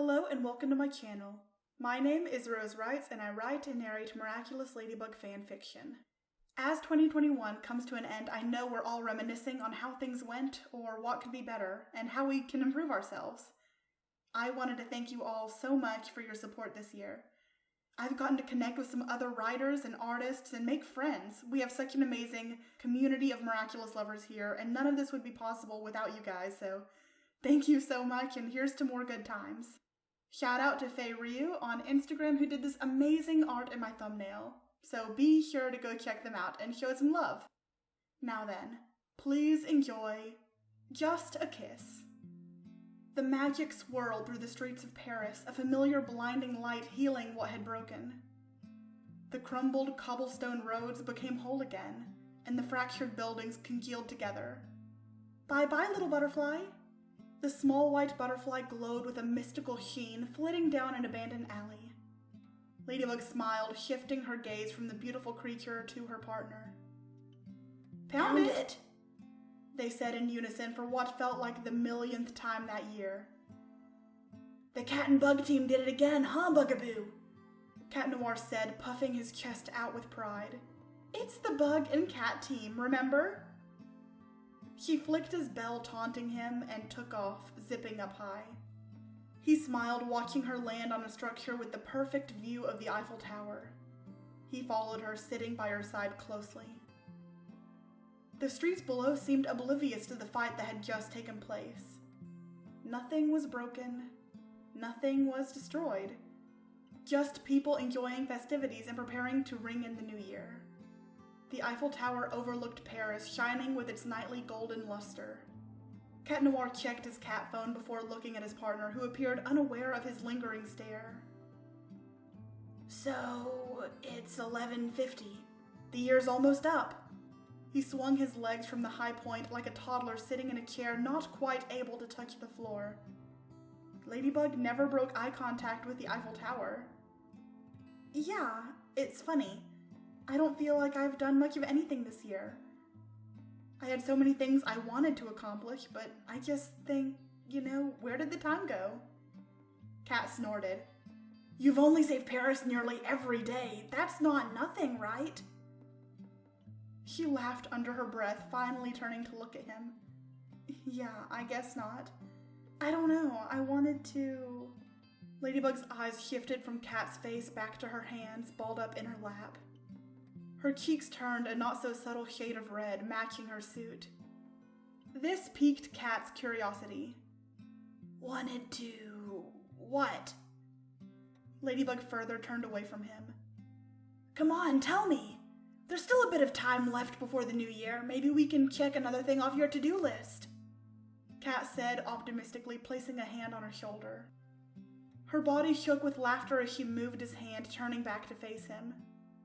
Hello and welcome to my channel. My name is Rose Wrights and I write and narrate Miraculous Ladybug fanfiction. As 2021 comes to an end, I know we're all reminiscing on how things went or what could be better and how we can improve ourselves. I wanted to thank you all so much for your support this year. I've gotten to connect with some other writers and artists and make friends. We have such an amazing community of Miraculous lovers here, and none of this would be possible without you guys, so thank you so much, and here's to more good times. Shout out to Faye Ryu on Instagram who did this amazing art in my thumbnail, so be sure to go check them out and show some love. Now then, please enjoy Just a Kiss. The magic swirled through the streets of Paris, a familiar blinding light healing what had broken. The crumbled cobblestone roads became whole again, and the fractured buildings congealed together. Bye-bye, little butterfly. The small white butterfly glowed with a mystical sheen, flitting down an abandoned alley. Ladybug smiled, shifting her gaze from the beautiful creature to her partner. "Pound it!" they said in unison for what felt like the millionth time that year. "The cat and bug team did it again, huh, Bugaboo?" Cat Noir said, puffing his chest out with pride. "It's the bug and cat team, remember?" She flicked his bell, taunting him, and took off, zipping up high. He smiled, watching her land on a structure with the perfect view of the Eiffel Tower. He followed her, sitting by her side closely. The streets below seemed oblivious to the fight that had just taken place. Nothing was broken. Nothing was destroyed. Just people enjoying festivities and preparing to ring in the new year. The Eiffel Tower overlooked Paris, shining with its nightly golden luster. Cat Noir checked his cat phone before looking at his partner, who appeared unaware of his lingering stare. "So, it's 11:50. The year's almost up." He swung his legs from the high point like a toddler sitting in a chair not quite able to touch the floor. Ladybug never broke eye contact with the Eiffel Tower. "Yeah, it's funny. I don't feel like I've done much of anything this year. I had so many things I wanted to accomplish, but I just think, where did the time go?" Cat snorted. "You've only saved Paris nearly every day. That's not nothing, right?" She laughed under her breath, finally turning to look at him. "Yeah, I guess not. I don't know, I wanted to..." Ladybug's eyes shifted from Cat's face back to her hands, balled up in her lap. Her cheeks turned a not-so-subtle shade of red, matching her suit. This piqued Cat's curiosity. "Wanted to... what?" Ladybug further turned away from him. "Come on, tell me! There's still a bit of time left before the new year. Maybe we can check another thing off your to-do list," Cat said optimistically, placing a hand on her shoulder. Her body shook with laughter as she moved his hand, turning back to face him.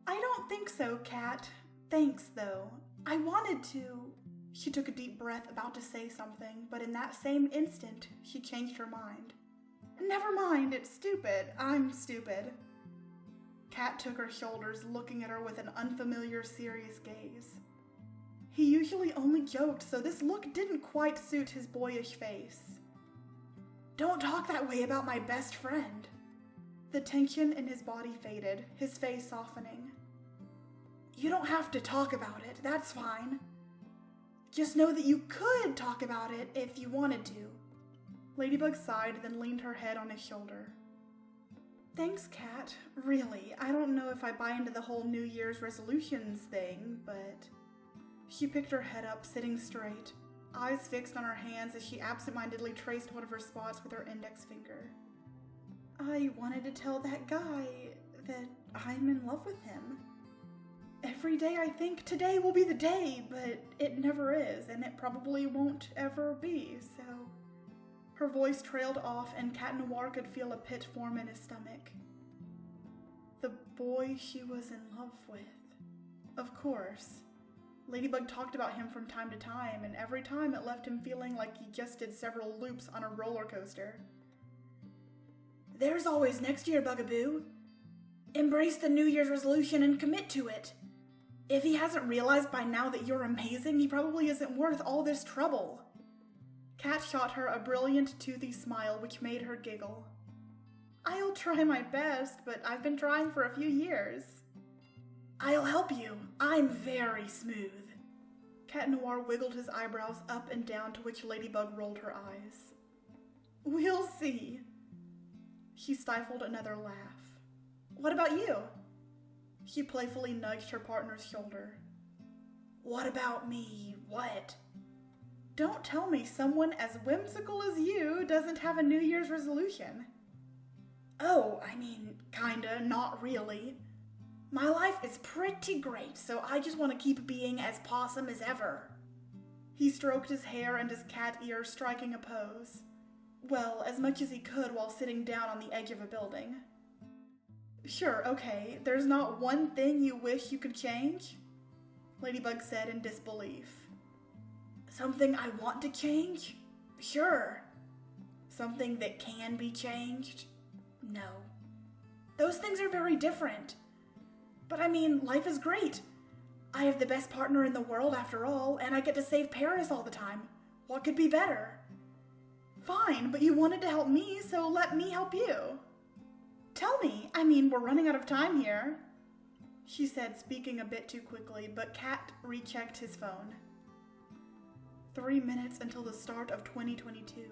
"I don't think so, Cat. Thanks, though. I wanted to..." She took a deep breath, about to say something, but in that same instant, she changed her mind. "Never mind, it's stupid. I'm stupid." Cat took her shoulders, looking at her with an unfamiliar, serious gaze. He usually only joked, so this look didn't quite suit his boyish face. "Don't talk that way about my best friend." The tension in his body faded, his face softening. "You don't have to talk about it, that's fine. Just know that you could talk about it if you wanted to." Ladybug sighed, then leaned her head on his shoulder. "Thanks, Cat. Really, I don't know if I buy into the whole New Year's resolutions thing, but..." She picked her head up, sitting straight, eyes fixed on her hands as she absentmindedly traced one of her spots with her index finger. "I wanted to tell that guy that I'm in love with him. Every day I think today will be the day, but it never is, and it probably won't ever be, so..." Her voice trailed off, and Cat Noir could feel a pit form in his stomach. The boy she was in love with. Of course. Ladybug talked about him from time to time, and every time it left him feeling like he just did several loops on a roller coaster. "There's always next year, Bugaboo. Embrace the New Year's resolution and commit to it. If he hasn't realized by now that you're amazing, he probably isn't worth all this trouble." Cat shot her a brilliant, toothy smile which made her giggle. I'll try my best, but I've been trying for a few years. I'll help you. I'm very smooth. Cat Noir wiggled his eyebrows up and down, to which Ladybug rolled her eyes. We'll see. She stifled another laugh. What about you? She playfully nudged her partner's shoulder. What about me? What? Don't tell me someone as whimsical as you doesn't have a New Year's resolution. Oh, I mean, kinda, not really. My life is pretty great, so I just want to keep being as possum as ever. He stroked his hair and his cat ears, striking a pose. Well, as much as he could while sitting down on the edge of a building. Sure, okay, there's not one thing you wish you could change? Ladybug said in disbelief. Something I want to change? Sure. Something that can be changed? No. Those things are very different. But I mean, life is great. I have the best partner in the world after all, and I get to save Paris all the time. What could be better? Fine, but you wanted to help me, so let me help you. Tell me, I mean, we're running out of time here. She said, speaking a bit too quickly, but Cat rechecked his phone. 3 minutes until the start of 2022.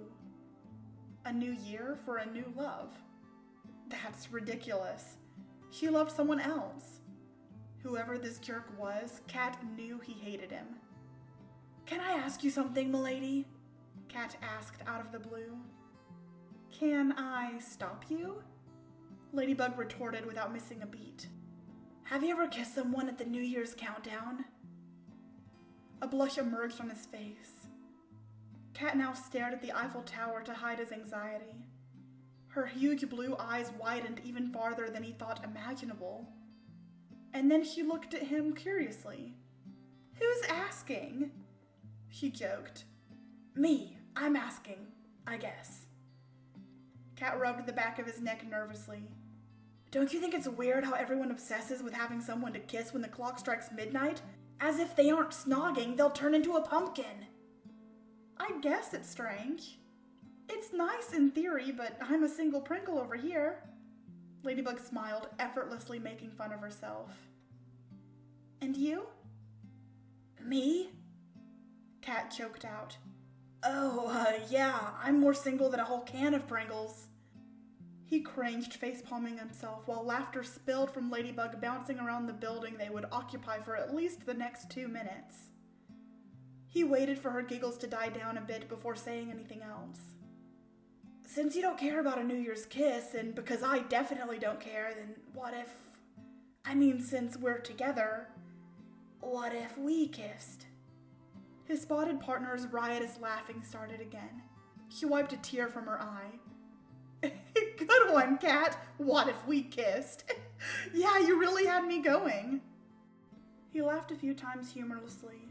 A new year for a new love. That's ridiculous. She loved someone else. Whoever this jerk was, Cat knew he hated him. Can I ask you something, m'lady? Cat asked out of the blue. Can I stop you? Ladybug retorted without missing a beat. Have you ever kissed someone at the New Year's countdown? A blush emerged on his face. Cat now stared at the Eiffel Tower to hide his anxiety. Her huge blue eyes widened even farther than he thought imaginable. And then she looked at him curiously. Who's asking? She joked. Me, I'm asking, I guess. Cat rubbed the back of his neck nervously. Don't you think it's weird how everyone obsesses with having someone to kiss when the clock strikes midnight? As if they aren't snogging, they'll turn into a pumpkin. I guess it's strange. It's nice in theory, but I'm a single Pringle over here. Ladybug smiled, effortlessly making fun of herself. And you? Me? Cat choked out. Oh, yeah, I'm more single than a whole can of Pringles. He cringed, face-palming himself, while laughter spilled from Ladybug, bouncing around the building they would occupy for at least the next 2 minutes. He waited for her giggles to die down a bit before saying anything else. Since you don't care about a New Year's kiss, and because I definitely don't care, then what if... since we're together, what if we kissed? His spotted partner's riotous laughing started again. She wiped a tear from her eye. Good one, Cat. What if we kissed? Yeah, you really had me going. He laughed a few times humorlessly.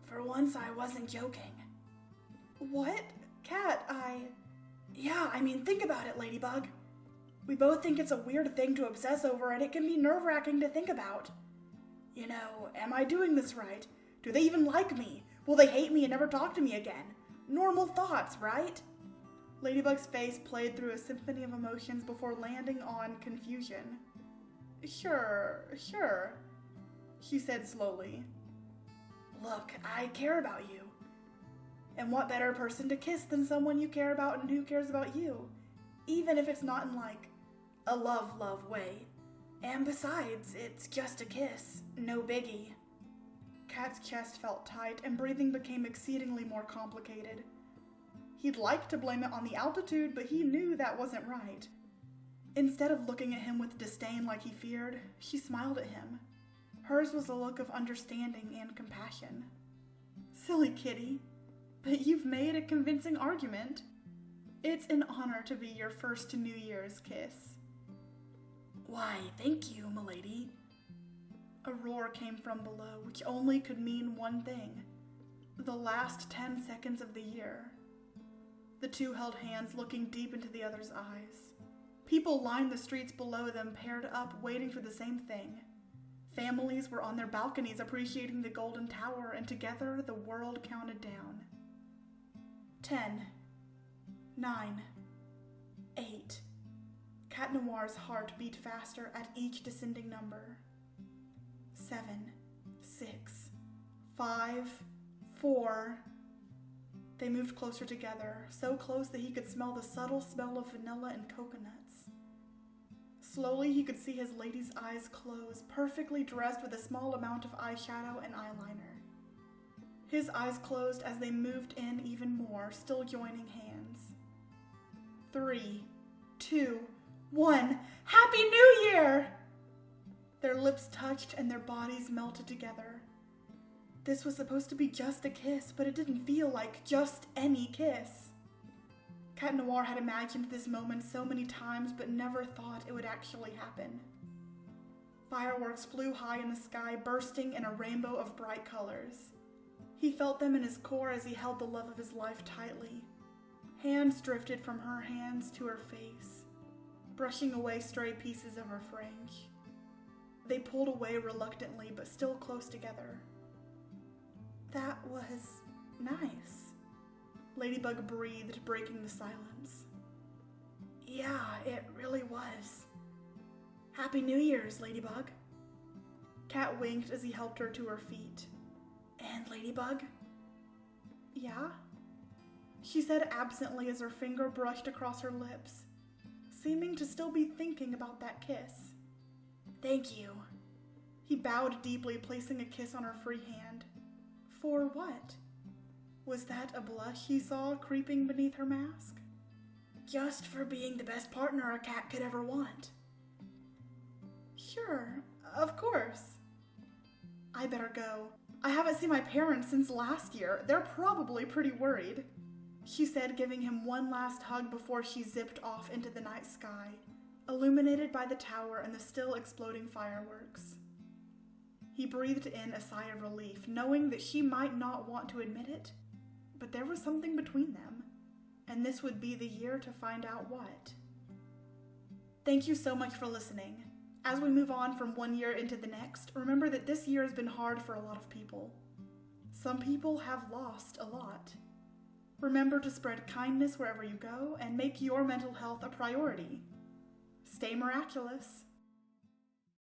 For once, I wasn't joking. What? Cat, Yeah, think about it, Ladybug. We both think it's a weird thing to obsess over, and it can be nerve-wracking to think about. Am I doing this right? Do they even like me? Will they hate me and never talk to me again? Normal thoughts, right? Ladybug's face played through a symphony of emotions before landing on confusion. Sure, she said slowly. Look, I care about you. And what better person to kiss than someone you care about and who cares about you? Even if it's not in, a love way. And besides, it's just a kiss. No biggie. Cat's chest felt tight, and breathing became exceedingly more complicated. He'd like to blame it on the altitude, but he knew that wasn't right. Instead of looking at him with disdain like he feared, she smiled at him. Hers was a look of understanding and compassion. Silly kitty, but you've made a convincing argument. It's an honor to be your first New Year's kiss. Why, thank you, m'lady. A roar came from below, which only could mean one thing. The last 10 seconds of the year. The two held hands, looking deep into the other's eyes. People lined the streets below them, paired up, waiting for the same thing. Families were on their balconies appreciating the golden tower, and together the world counted down. 10, 9, 8. Cat Noir's heart beat faster at each descending number. 7, 6, 5, 4. They moved closer together, so close that he could smell the subtle smell of vanilla and coconuts. Slowly, he could see his lady's eyes close, perfectly dressed with a small amount of eyeshadow and eyeliner. His eyes closed as they moved in even more, still joining hands. 3, 2, 1. Happy New Year! Their lips touched and their bodies melted together. This was supposed to be just a kiss, but it didn't feel like just any kiss. Cat Noir had imagined this moment so many times, but never thought it would actually happen. Fireworks flew high in the sky, bursting in a rainbow of bright colors. He felt them in his core as he held the love of his life tightly. Hands drifted from her hands to her face, brushing away stray pieces of her fringe. They pulled away reluctantly, but still close together. That was nice, Ladybug breathed, breaking the silence. Yeah, it really was. Happy New Year's, Ladybug. Cat winked as he helped her to her feet. And Ladybug? Yeah? She said absently as her finger brushed across her lips, seeming to still be thinking about that kiss. Thank you. He bowed deeply, placing a kiss on her free hand. For what? Was that a blush he saw creeping beneath her mask? Just for being the best partner a cat could ever want. Sure, of course. I better go. I haven't seen my parents since last year. They're probably pretty worried, she said, giving him one last hug before she zipped off into the night sky, illuminated by the tower and the still exploding fireworks. He breathed in a sigh of relief, knowing that she might not want to admit it, but there was something between them, and this would be the year to find out what. Thank you so much for listening. As we move on from one year into the next, remember that this year has been hard for a lot of people. Some people have lost a lot. Remember to spread kindness wherever you go and make your mental health a priority. Stay miraculous.